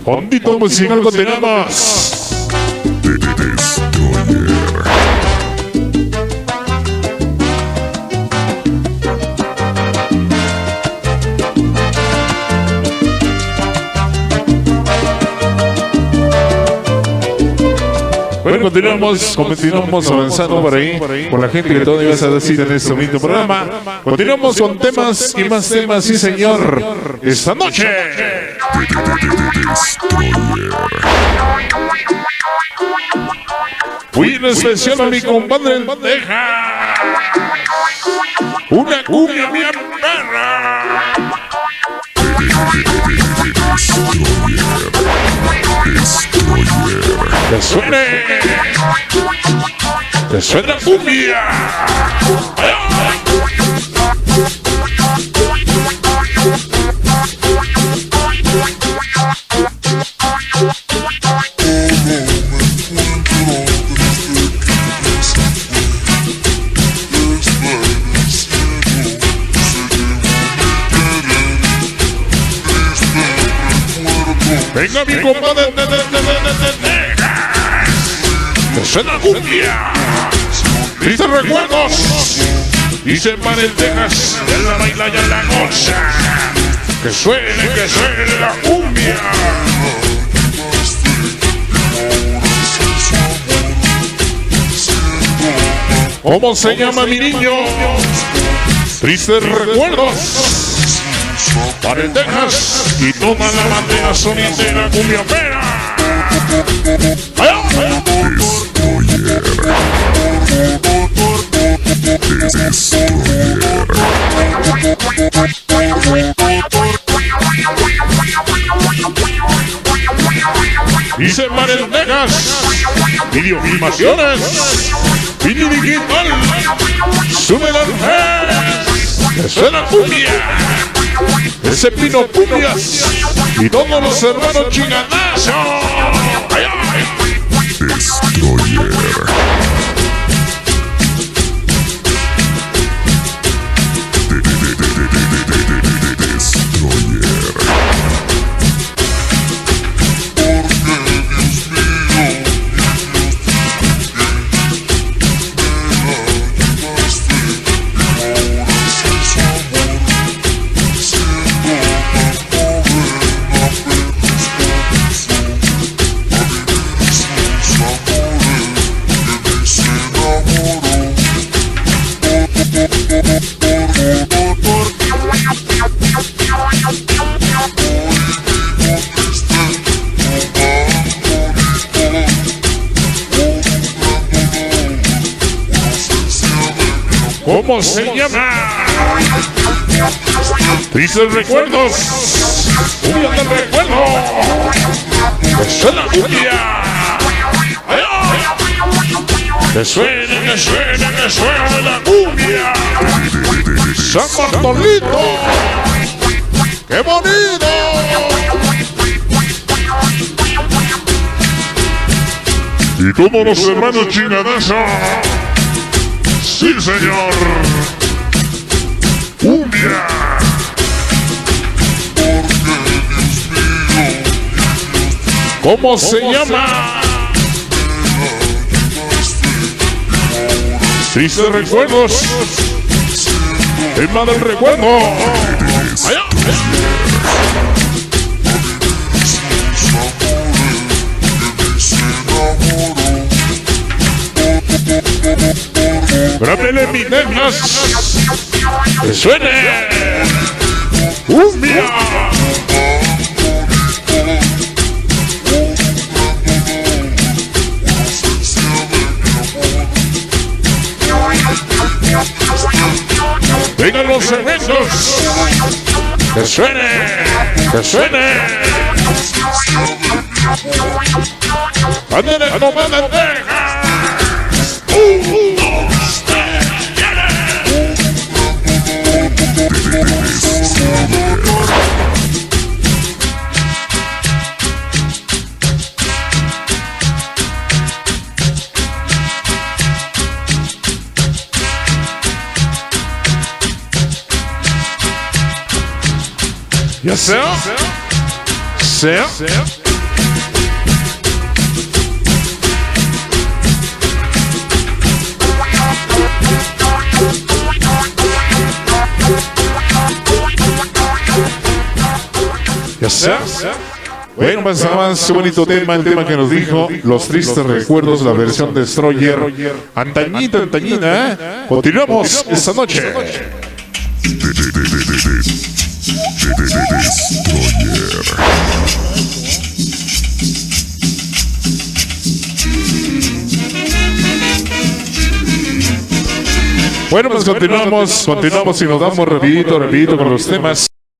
Fondito musical continuamos. Bueno, continuamos avanzando por ahí, por la gente que todavía vas a decir en este mismo programa. Continuamos con temas y más temas, sí señor, esta noche. Muy en especial a mi compadre en bandeja. Una cumbia bien perra. Que suene la cumbia. Venga mi compadre, que suena cumbia. Tristes recuerdos. Dice para el Texas, en la baila y en la goza. Que suene la cumbia. ¿Cómo se llama mi niño? Tristes recuerdos. Para el Texas y toda la bandera sonidera cumbia pera. Dice para el Texas, videofilmaciones, video digital, sube las redes, que suena cumbia. Ese Pino Cumbias y todos los hermanos chinganazos. Destroyer. ¿Cómo se llama? Tristes recuerdos. Cumbia del recuerdo. Que suena cumbia. Que suene la cumbia. San Bartolito. ¡Qué bonito! Y todos los hermanos chingadazos. ¡Sí, señor! ¡Cumbia! ¿Cómo se llama? Tristes recuerdos. Tema del recuerdo. ¡Allá! Grábele mi Texas. Que suene cumbia. Vengan los eventos. Que suene. Ándale, comandante Texas. Ya sea. Ya está. Bueno, más nada más, qué bonito tema, el tema que nos dijo Los Tristes Recuerdos, la versión de Destroyer. Antañita, antañina, ¿eh? Continuamos esta noche. Bueno, pues continuamos y nos damos rapidito con los temas.